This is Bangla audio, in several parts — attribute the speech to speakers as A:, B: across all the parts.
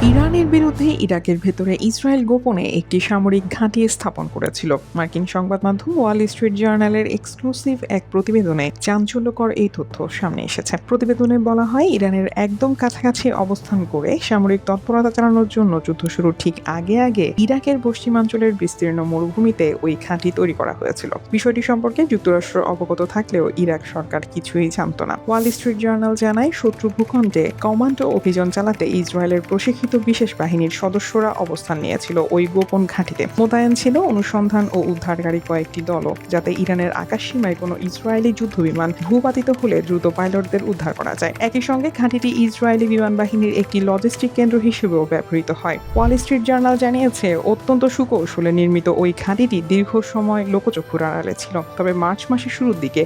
A: ইরানের বিরুদ্ধে ইরাকের ভেতরে ইসরায়েল গোপনে একটি সামরিক ঘাঁটি স্থাপন করেছিল। মার্কিন সংবাদ মাধ্যম ওয়াল স্ট্রিট জার্নালের এক্সক্লুসিভ এক প্রতিবেদনে চাঞ্চল্যকর এই তথ্য সামনে এসেছে। প্রতিবেদনে বলা হয়, ইরানের একদম কাছাকাছি অবস্থান করে সামরিক তৎপরতা চালানোর জন্য যুদ্ধ শুরুর ঠিক আগে আগে ইরাকের পশ্চিমাঞ্চলের বিস্তীর্ণ মরুভূমিতে ওই ঘাঁটি তৈরি করা হয়েছিল। বিষয়টি সম্পর্কে যুক্তরাষ্ট্র অবগত থাকলেও ইরাক সরকার কিছুই জানত না। ওয়াল স্ট্রিট জার্নাল জানায়, শত্রু ভূখণ্ডে কমান্ডো অভিযান চালাতে ইসরায়েলের প্রশিক্ষিত বিশেষ বাহিনীর সদস্যরা অবস্থান নিয়েছিল ওই গোপন ঘাঁটিতে। মোতায়েন ছিল অনুসন্ধান ও উদ্ধারকারী কয়েকটি দলও, যাতে ইরানের আকাশ সীমায় কোনো ইসরায়েলি যুদ্ধবিমান ভূপাতিত হলে দ্রুত পাইলটদের উদ্ধার করা যায়। একই সঙ্গে ঘাঁটিটি ইসরায়েলি বিমান বাহিনীর একটি লজিস্টিক কেন্দ্র হিসেবেও ব্যবহৃত হয়। ওয়াল স্ট্রিট জার্নাল জানিয়েছে, অত্যন্ত সুকৌশলে নির্মিত ওই ঘাঁটিটি দীর্ঘ সময় লোকচক্ষুর আড়ালে ছিল। তবে মার্চ মাসের শুরুর দিকে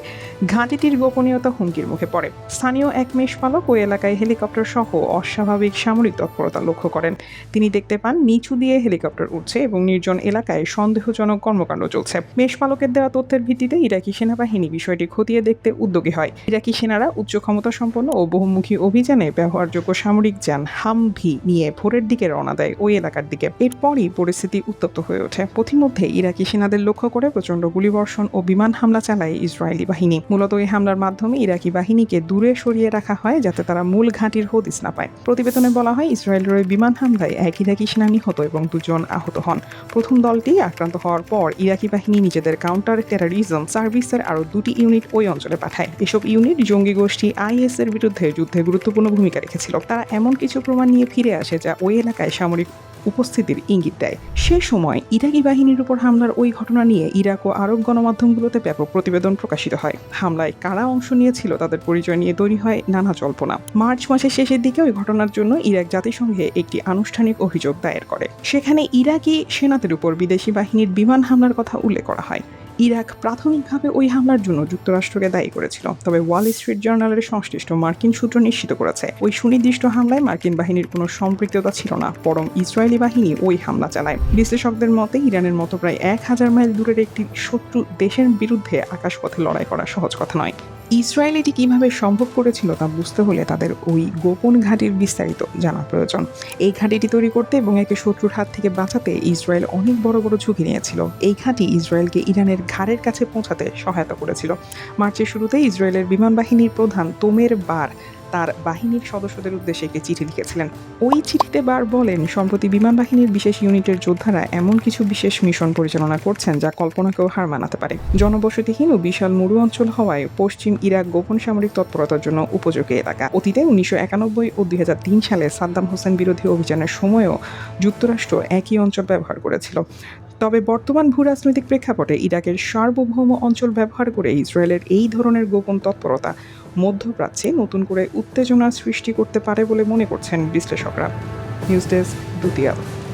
A: ঘাঁটিটির গোপনীয়তা হুমকির মুখে পড়ে। স্থানীয় এক মেষপালক ওই এলাকায় হেলিকপ্টার সহ অস্বাভাবিক সামরিক তৎপরতা লক্ষ্য করেন। তিনি দেখতে পান নিচু দিয়ে হেলিকপ্টার উঠছে এবং নির্জন এলাকায় সন্দেহজনক কর্মকাণ্ড চলছে। মেষপালকের দেওয়া তথ্যের ভিত্তিতে ইরাকি সেনাবাহিনী বিষয়টি খতিয়ে দেখতে উদ্যোগী হয়। ইরাকি সেনারা উচ্চ ক্ষমতা সম্পন্ন ও বহুমুখী অভিযানে ব্যবহারযোগ্য সামরিক যান হামভি নিয়ে ভোরের দিকে রওনা দেয় ওই এলাকার দিকে। এরপরই পরিস্থিতি উত্তপ্ত হয়ে ওঠে। পথিমধ্যে ইরাকি সেনাদের লক্ষ্য করে প্রচণ্ড গুলিবর্ষণ ও বিমান হামলা চালায় ইসরায়েলি বাহিনী। মূলত এই হামলার মাধ্যমে ইরাকি বাহিনীকে দূরে সরিয়ে রাখা হয়, যাতে তারা মূল ঘাঁটির হদিস না পায়। প্রতিবেদনে বলা হয়, ইসরায়েলের ওই বিমান হামলায় এক ইরাকি সেনা নিহত এবং 2 জন আহত হন। প্রথম দলটি আক্রান্ত হওয়ার পর ইরাকি বাহিনী নিজেদের কাউন্টার টেররিজম সার্ভিসের আরও 2টি ইউনিট ওই অঞ্চলে পাঠায়। এসব ইউনিট জঙ্গি গোষ্ঠী IS এর বিরুদ্ধে যুদ্ধে গুরুত্বপূর্ণ ভূমিকা রেখেছিল। তারা এমন কিছু প্রমাণ নিয়ে ফিরে আসে যা ওই এলাকায় সামরিক উপস্থিতির ইঙ্গিত দেয়। সে সময় ইরাকি বাহিনীর উপর হামলার ওই ঘটনা নিয়ে ইরাক ও আরব গণমাধ্যমগুলোতে ব্যাপক প্রতিবেদন প্রকাশিত হয়। হামলায় কারা অংশ নিয়েছিল তাদের পরিচয় নিয়ে তৈরি হয় নানা জল্পনা। মার্চ মাসের শেষের দিকে ওই ঘটনার জন্য ইরাক জাতিসংঘে একটি আনুষ্ঠানিক অভিযোগ দায়ের করে। সেখানে ইরাকি সেনাদের উপর বিদেশি বাহিনীর বিমান হামলার কথা উল্লেখ করা হয়। ইরাক প্রাথমিকভাবে ওই হামলার জন্য যুক্তরাষ্ট্রকে দায়ী করেছিল, তবে ওয়াল স্ট্রিট জার্নালের সংশ্লিষ্ট মার্কিন সূত্র নিশ্চিত করেছে ওই সুনির্দিষ্ট হামলায় মার্কিন বাহিনীর কোনো সম্পৃক্ততা ছিল না, বরং ইসরায়েলি বাহিনী ওই হামলা চালায়। বিশ্লেষকদের মতে, ইরানের মতো প্রায় 1000 মাইল দূরের একটি শত্রু দেশের বিরুদ্ধে আকাশপথে লড়াই করা সহজ কথা নয়। ইসরায়েল এটি কীভাবে সম্ভব করেছিল তা বুঝতে হলে তাদের ওই গোপন ঘাঁটির বিস্তারিত জানা প্রয়োজন। এই ঘাঁটিটি তৈরি করতে এবং একে শত্রুর হাত থেকে বাঁচাতে ইসরায়েল অনেক বড় বড় ঝুঁকি নিয়েছিল। এই ঘাঁটি ইসরায়েলকে ইরানের ঘাড়ের কাছে পৌঁছাতে সহায়তা করেছিল। মার্চের শুরুতে ইসরায়েলের বিমান বাহিনীর প্রধান তোমের বার তার বাহিনীর সদস্যদের উদ্দেশ্যে একটি চিঠি লিখেছিলেন। ওই চিঠিতে বার বলেন, সম্প্রতি বিমান বাহিনীর বিশেষ ইউনিটের যোদ্ধারা এমন কিছু বিশেষ মিশন পরিচালনা করছেন যা কল্পনাকেও হার মানাতে পারে। জনবসতিহীন ও বিশাল মরু অঞ্চল হওয়ায় পশ্চিম ইরাক গোপন সামরিক তৎপরতার জন্য উপযোগী এলাকা। অতীতে 1991 ও 2003 সালে সাদ্দাম হোসেন বিরোধী অভিযানের সময়ও যুক্তরাষ্ট্র একই অঞ্চল ব্যবহার করেছিল। তবে বর্তমান ভূরাজনৈতিক প্রেক্ষাপটে ইরাকের সার্বভৌম অঞ্চল ব্যবহার করে ইসরায়েলের এই ধরনের গোপন তৎপরতা মধ্যপ্রাচ্যে নতুন করে উত্তেজনা সৃষ্টি করতে পারে বলে মনে করছেন বিশ্লেষকরা। নিউজ ডেস্ক, দ্বিতীয় আলো।